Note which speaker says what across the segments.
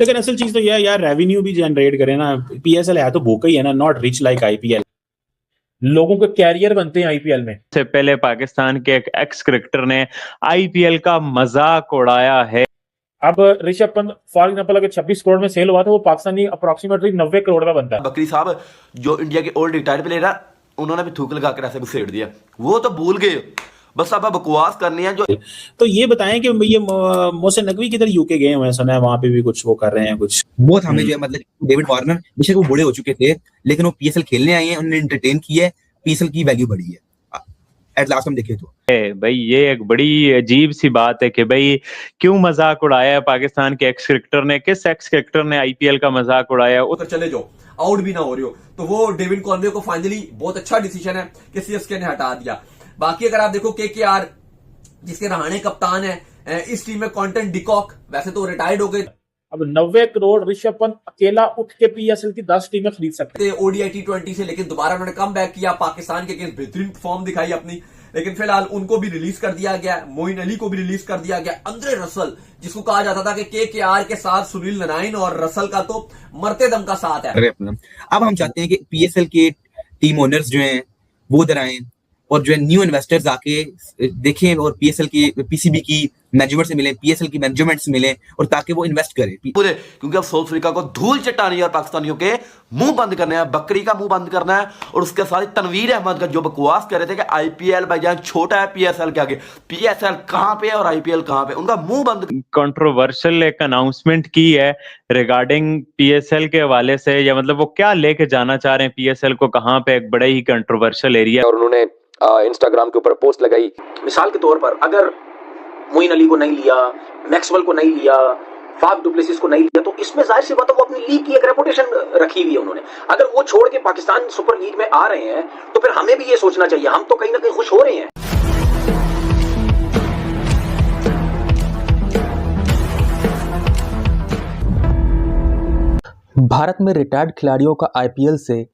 Speaker 1: लेकिन असल चीज तो यह है यार, रेवेन्यू भी जनरेट करे ना। पीएसएल है तो भूखा ही है ना, नॉट रिच लाइक आईपीएल। लोगों के कैरियर बनते हैं आईपीएल में।
Speaker 2: से पहले पाकिस्तान के एक एक्स क्रिकेटर ने आईपीएल का मजाक उड़ाया है।
Speaker 1: अब ऋषभ पंत फॉर एग्जांपल अगर 26 करोड़ में सेल हुआ तो वो पाकिस्तानी अप्रोक्सीमेटली 90 करोड़ का बनता है।
Speaker 3: बकरी साहब जो इंडिया के ओल्ड रिटायर्ड प्लेयर है, उन्होंने भी थूक लगा कर ऐसे घुसेड़ दिया, वो तो भूल गए, बस अब बकवास करनी है। जो
Speaker 1: तो ये बताएं कि ये मोहसिन नकवी किधर यूके गए हुए हैं, सुना है वहां पे भी कुछ वो कर रहे हैं कुछ।
Speaker 4: बहुत हमें जो है मतलब डेविड वार्नर बेशक वो बूढ़े हो चुके थे, लेकिन वो पीएसएल खेलने आए हैं, उन्होंने एंटरटेन किया है, पीएसएल की वैल्यू बढ़ी है एट लास्ट हम देखें तो।
Speaker 2: भाई ये एक बड़ी अजीब सी बात है कि भाई क्यों मजाक उड़ाया है पाकिस्तान के एक्स क्रिकेटर ने, किस एक्स क्रिकेटर ने आईपीएल का मजाक उड़ाया।
Speaker 5: उधर चले जाओ, आउट भी ना हो रही हो, तो वो डेविड कॉनवे को फाइनली बहुत अच्छा डिसीजन है कि सीएसके ने हटा दिया। बाकी अगर आप देखो केकेआर जिसके रहाणे कप्तान है, इस टीम में कॉन्टेंट डिकॉक वैसे तो रिटायर्ड हो गए।
Speaker 1: अब 90 करोड़ ऋषभ पंत अकेला उठ के पीएसएल की 10 टीमें खरीद सकते
Speaker 5: थे ओडीआई T20 से, लेकिन दोबारा उन्होंने कम बैक किया, पाकिस्तान के अगेंस्ट बेहतरीन फॉर्म दिखाई अपनी, लेकिन फिलहाल उनको भी रिलीज कर दिया गया, मोइन अली को भी रिलीज कर दिया गया। अंद्रे रसल जिसको कहा जाता था कि केकेआर के साथ सुनील नारायण और रसल का तो मरते दम का साथ है।
Speaker 4: अब हम चाहते हैं कि पीएसएल के टीम ओनर्स जो हैं वो उधर आए और जो है न्यू इन्वेस्टर्स आके देखें और पीएसएल की पीसीबी की मैनेजमेंट से मिले, पीएसएल की मैनेजमेंट से मिले, और ताकि वो इन्वेस्ट करें
Speaker 3: पूरे, क्योंकि अब साउथ अफ्रीका को धूल चटानी है और पाकिस्तानियों के मुंह बंद करना है, बकरी का मुंह बंद करना है। और उसके साथ तनवीर अहमद का जो बकवास कर रहे थे कि आईपीएल भाईजान छोटा है पीएसएल के आगे, पीएसएल कहां पे है और आईपीएल कहां पे, उनका मुंह बंद।
Speaker 2: कंट्रोवर्शियल एक अनाउंसमेंट की है रिगार्डिंग पीएसएल के हवाले से, या मतलब वो क्या लेके जाना चाह रहे हैं पीएसएल को कहां पे, एक बड़ा ही कंट्रोवर्शियल एरिया।
Speaker 6: और उन्होंने इंस्टाग्राम के ऊपर पोस्ट लगाई, मिसाल के तौर पर अगर मोइन अली को नहीं लिया, मैक्सवेल को नहीं लिया, फाफ डुप्लेसिस को नहीं लिया, तो इसमें जाहिर सी बात है वो अपनी लीग की एक रेपुटेशन रखी हुई है उन्होंने। अगर वो छोड़ के पाकिस्तान सुपर लीग में आ रहे हैं तो फिर हमें भी ये सोचना चाहिए, हम तो कहीं ना कहीं खुश हो रहे हैं।
Speaker 7: भारत में रिटायर्ड खिलाड़ियों का आईपीएल से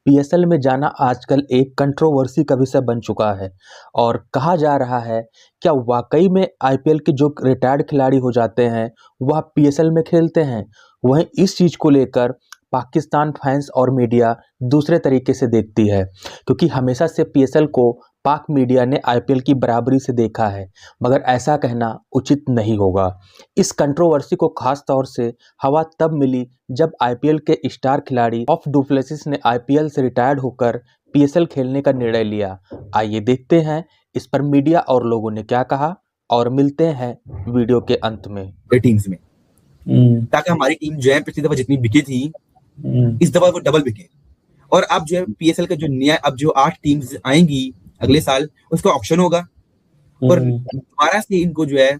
Speaker 7: पीएसएल में जाना आजकल एक कंट्रोवर्सी का विषय बन चुका है, और कहा जा रहा है क्या वाकई में आईपीएल के जो रिटायर्ड खिलाड़ी हो जाते हैं वह पीएसएल में खेलते हैं। वहीं इस चीज़ को लेकर पाकिस्तान फैंस और मीडिया दूसरे तरीके से देखती है, क्योंकि हमेशा से पीएसएल को पाक मीडिया ने आईपीएल की बराबरी से देखा है, मगर ऐसा कहना उचित नहीं होगा। इस कंट्रोवर्सी को खास तौर से हवा तब मिली जब आईपीएल के स्टार खिलाड़ी फाफ डुप्लेसिस ने आईपीएल से रिटायर्ड होकर पीएसएल खेलने का निर्णय लिया। आइए देखते हैं इस पर मीडिया और लोगों ने क्या कहा, और मिलते हैं वीडियो के अंत में।
Speaker 4: टीम्स में ताकि हमारी टीम जो है पिछली दफा जितनी बिकी थी इस दफा वो डबल बिके, और अब जो है पीएसएल का जो नया अब जो 8 टीम्स आएंगी अगले साल उसका ऑप्शन होगा और दोबारा से इनको जो है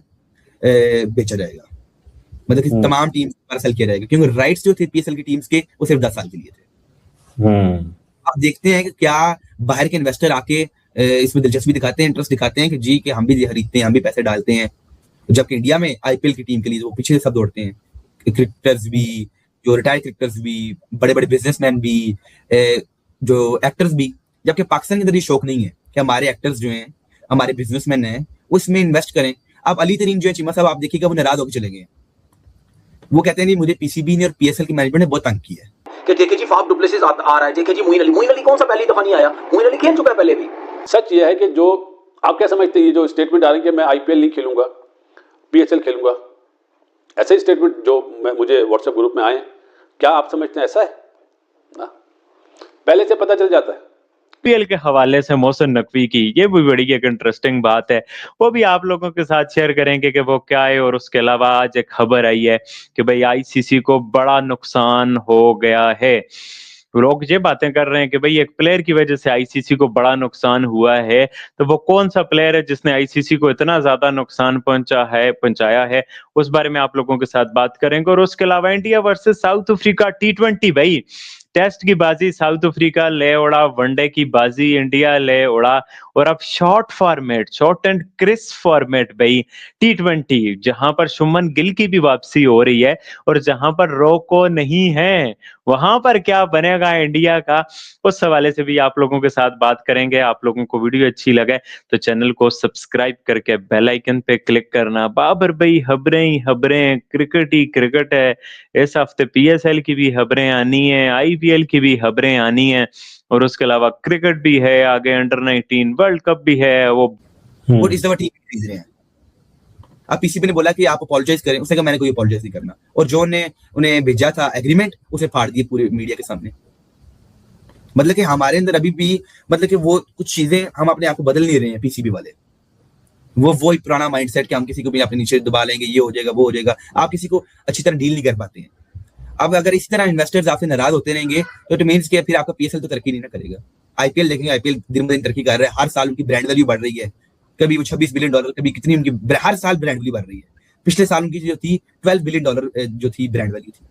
Speaker 4: बेचा जाएगा, मतलब कि तमाम टीम्स दोबारा सेल किया जाएगा, क्योंकि राइट्स जो थे पीएसएल की टीम्स के वो सिर्फ 10 साल के लिए थे। अब देखते हैं कि क्या बाहर के इन्वेस्टर आके इसमें दिलचस्पी दिखाते हैं, इंटरेस्ट दिखाते हैं कि जी कि हम भी खरीदते हैं, हम भी पैसे डालते हैं, जबकि इंडिया में आईपीएल की टीम के लिए वो पीछे से सब दौड़ते हैं, क्रिकेटर्स भी, जो रिटायर्ड क्रिकेटर्स भी, बड़े बड़े बिजनेसमैन भी, जो एक्टर्स भी, जबकि पाकिस्तान के अंदर ये शौक नहीं है कि हमारे एक्टर्स जो हैं, हमारे बिजनेसमैन हैं, वो इसमें इन्वेस्ट करें। अब अली तरीन जो है चीमा साहब, आप देखिएगा वो नाराज होकर चले गए, वो कहते हैं नहीं मुझे पीसीबी ने और पीएसएल की मैनेजमेंट ने बहुत तंग किया है
Speaker 6: कि देखे जी फाफ डुप्लेसिस आ रहा है, देखे जी मोइन अली कौन सा पहली दफा नहीं आया, मोइन अली खेल चुका है पहले भी।
Speaker 8: सच ये है कि जो आप क्या समझते हैं, ये जो स्टेटमेंट आ रही है कि मैं आईपीएल नहीं खेलूंगा पीएसएल खेलूंगा, ऐसे ही स्टेटमेंट जो मुझे व्हाट्सएप ग्रुप में आए, क्या आप समझते हैं ऐसा है? ना, पहले से पता चल जाता है।
Speaker 2: आईपीएल के हवाले से मोहसिन नकवी की ये भी बड़ी एक इंटरेस्टिंग बात है, वो भी आप लोगों के साथ शेयर करेंगे कि वो क्या है। और उसके अलावा आज एक खबर आई है कि भाई आईसीसी को बड़ा नुकसान हो गया है। लोग ये बातें कर रहे हैं कि भाई एक प्लेयर की वजह से आईसीसी को बड़ा नुकसान हुआ है, तो वो कौन सा प्लेयर है जिसने आईसीसी को इतना ज्यादा नुकसान पहुंचाया है, उस बारे में आप लोगों के साथ बात करेंगे। और उसके अलावा India versus south Africa T20, भाई टेस्ट की बाजी साउथ अफ्रीका ले उड़ा, वनडे की बाजी इंडिया ले उड़ा, और अब शॉर्ट एंड क्रिस्प फॉर्मेट भाई T20, जहां पर शुभमन गिल की भी वापसी हो रही है और जहां पर रोको नहीं है, वहां पर क्या बनेगा इंडिया का, उस हवाले से भी आप लोगों के साथ बात करेंगे। आप लोगों को वीडियो अच्छी लगे तो चैनल को सब्सक्राइब करके बेल आइकन पे क्लिक करना। बाबर भाई खबरें ही खबरें, क्रिकेट ही क्रिकेट है। इस हफ्ते PSL की भी खबरें आनी है, IPL की भी खबरें आनी है, और उसके अलावा क्रिकेट भी है, आगे अंडर-19 वर्ल्ड कप भी है। वो
Speaker 4: और इस दफा टीम खरीद रहे हैं। अब PCB ने बोला कि आप अपॉलोजाइज करें, उसने कहा मैंने कोई अपॉलोजाइज नहीं करना, और जो ने उन्हें भेजा था एग्रीमेंट उसे फाड़ दिए पूरे मीडिया के सामने। मतलब कि हमारे अंदर अभी भी मतलब कि वो कुछ चीजें हम अपने आप को बदल नहीं रहे हैं। PCB वाले वो ही पुराना माइंडसेट कि हम किसी को भी अपने नीचे दबा लेंगे, ये हो जाएगा वो हो जाएगा। आप किसी को अच्छी तरह डील नहीं कर पाते हैं। अब अगर इसी तरह इन्वेस्टर्स आपसे नाराज होते रहेंगे तो इट मींस कि फिर आपका PSL तो तरक्की नहीं ना करेगा। IPL देखेंगे, IPL दिन ब दिन तरक्की कर रहा है। हर साल उनकी ब्रांड वैल्यू बढ़ रही है, कभी वो $26 बिलियन, कभी कितनी उनकी हर साल ब्रांड वैल्यू बढ़ रही है। पिछले साल उनकी जो थी $12 बिलियन जो थी ब्रांड वैल्यू थी,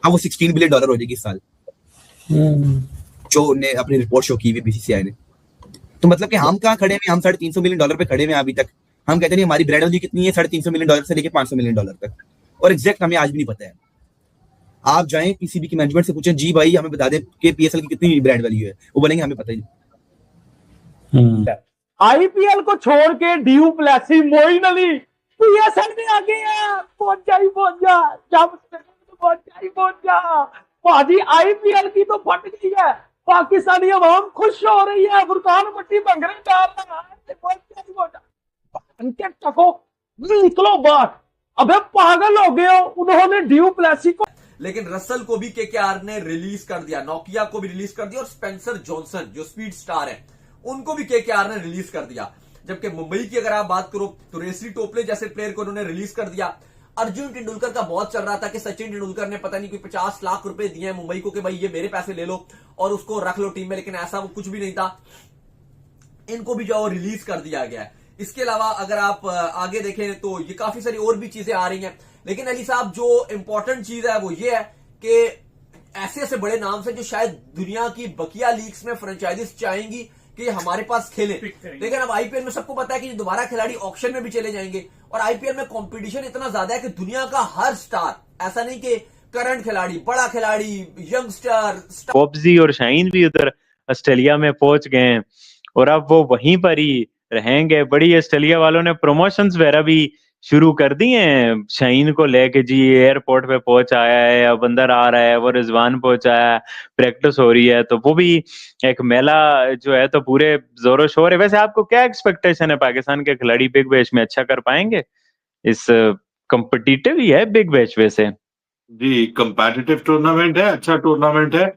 Speaker 4: अब वो $16 बिलियन हो जाएगी इस साल, जो ने अपनी रिपोर्ट शो की हुई BCCI ने। तो मतलब कि हम कहाँ खड़े हैं, हम $350 मिलियन पे खड़े हैं अभी तक। हम कहते हैं हमारी ब्रांड वैल्यू कितनी है, $350 मिलियन से लेकर $500 मिलियन तक, और एग्जैक्ट हमें आज भी नहीं पता है। आप जाएं PCB की मैनेजमेंट से पूछें, जी भाई हमें बता दें कि PSL की कितनी ब्रांड वैल्यू है, वो बोलेंगे हमें पता ही नहीं।
Speaker 9: IPL को छोड़ के du Plessis, Moeen Ali PSL में आ गए हैं। पहुंच जा, जब पहुंच जा भाजी। IPL की तो फट गई है, पाकिस्तानी अवाम खुश हो रही है, फुरकान पट्टी भंगरे डाल रहा है। टको निकलो बाहर, अबे पागल हो गए हो। उन्होंने ड्यू प्लेसी को,
Speaker 5: लेकिन रसल को भी KKR ने रिलीज कर दिया, नोकिया को भी रिलीज कर दिया, और स्पेंसर जॉनसन जो स्पीड स्टार है उनको भी KKR ने रिलीज कर दिया। जबकि मुंबई की अगर आप बात करो तो रेसरी टोपले जैसे प्लेयर को उन्होंने रिलीज कर दिया। अर्जुन तेंदुलकर का बहुत चल रहा था कि सचिन तेंदुलकर ने पता नहीं कोई 50 लाख रुपए दिए हैं मुंबई को कि भाई ये मेरे पैसे ले लो और उसको रख लो टीम में, लेकिन ऐसा वो कुछ भी नहीं था। इनको भी जो रिलीज कर दिया गया है। इसके अलावा अगर आप आगे देखें तो ये काफी सारी और भी चीजें आ रही हैं, लेकिन अली साहब जो इंपॉर्टेंट चीज है वो ये है कि ऐसे ऐसे बड़े नाम से जो शायद दुनिया की बकिया लीग्स में फ्रेंचाइजीज चाहेंगी कि हमारे पास खेले, लेकिन अब IPL में सबको पता है कि दोबारा खिलाड़ी ऑक्शन में भी चले जाएंगे, और IPL में कंपटीशन इतना ज्यादा है कि दुनिया का हर स्टार, ऐसा नहीं कि करंट खिलाड़ी, बड़ा खिलाड़ी, यंगस्टर,
Speaker 2: पॉप्जी और शाहीन भी उधर ऑस्ट्रेलिया में पहुंच गए हैं और अब वो वहीं पर ही रहेंगे। बड़ी ऑस्ट्रेलिया वालों ने प्रमोशंस वगैरह भी शुरू कर दिए हैं शाहीन को लेके। जी एयरपोर्ट पे पहुंच आया है, अब अंदर आ रहा है, वो रिजवान पहुंचाया है, प्रैक्टिस हो रही है, तो वो भी एक मेला जो है तो पूरे जोरों शोर है। वैसे आपको क्या एक्सपेक्टेशन है, पाकिस्तान के खिलाड़ी बिग बैश में अच्छा कर पाएंगे? इस कॉम्पिटिटिव ही है बिग बैश वैसे।
Speaker 10: जी कम्पेटिटिव टूर्नामेंट है, अच्छा टूर्नामेंट है,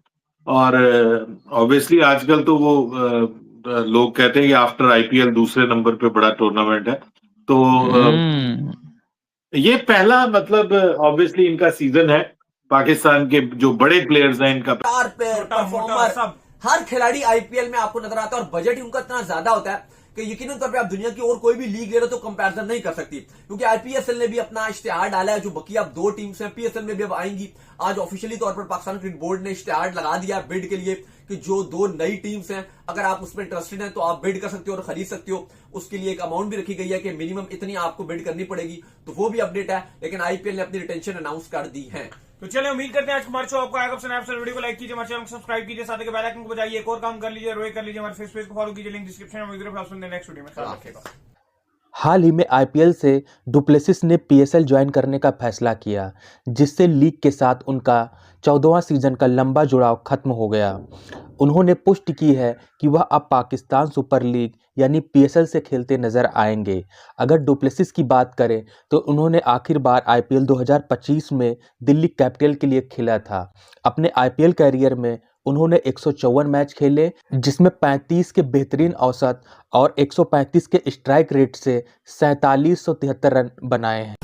Speaker 10: और ऑब्वियसली आजकल तो वो लोग कहते हैं कि आफ्टर IPL दूसरे नंबर पे बड़ा टूर्नामेंट है, तो ये पहला मतलब ऑब्वियसली इनका सीजन है। पाकिस्तान के जो बड़े प्लेयर्स हैं इनका
Speaker 5: परफॉर्मर, हर खिलाड़ी IPL में आपको नजर आता है, और बजट ही उनका इतना ज्यादा होता है कि यकीनन तौर पे आप दुनिया की और कोई भी लीग ले लो तो कंपैरिजन नहीं कर सकती, क्योंकि IPSL ने भी अपना इश्तिहार डाला है। जो बकी अब 2 टीम्स हैं PSL में भी अब आएंगी। आज ऑफिशियली तौर पर पाकिस्तान क्रिकेट बोर्ड ने इश्तिहार लगा दिया बिड के लिए कि जो 2 नई टीम्स हैं, अगर आप उसमें इंटरेस्टेड हैं तो आप बिड कर सकते हो और खरीद सकते हो। उसके लिए एक अमाउंट भी रखी गई है कि मिनिमम इतनी आपको बिड करनी पड़ेगी, तो वो भी अपडेट है। लेकिन IPL ने अपनी रिटेंशन अनाउंस कर दी है।
Speaker 9: तो चलिए उम्मीद करते हैं आज हमारे शो आपको आएगा पसंद। वीडियो को लाइक कीजिए, हमारे चैनल को सब्सक्राइब कीजिए, साथ ही बेल आइकन को बजाइए, एक और काम कर लीजिए, रोए कर लीजिए, हमारे फेस पेज को फॉलो कीजिए, लिंक डिस्क्रिप्शन में मिलेगा। नेक्स्ट वीडियो में ख्याल रखिएगा।
Speaker 7: हाल ही में IPL से डुप्लेसिस ने PSL ज्वाइन करने का फैसला किया, जिससे लीग के साथ उनका 14वां सीजन का लंबा जुड़ाव खत्म हो गया। उन्होंने पुष्टि की है कि वह अब पाकिस्तान सुपर लीग यानी PSL से खेलते नजर आएंगे। अगर डुप्लेसिस की बात करें तो उन्होंने आखिर बार IPL 2025 में दिल्ली कैपिटल के लिए खेला था। अपने IPL कैरियर में उन्होंने 154 मैच खेले, जिसमें 35 के बेहतरीन औसत और 135 के स्ट्राइक रेट से 4773 रन बनाए हैं।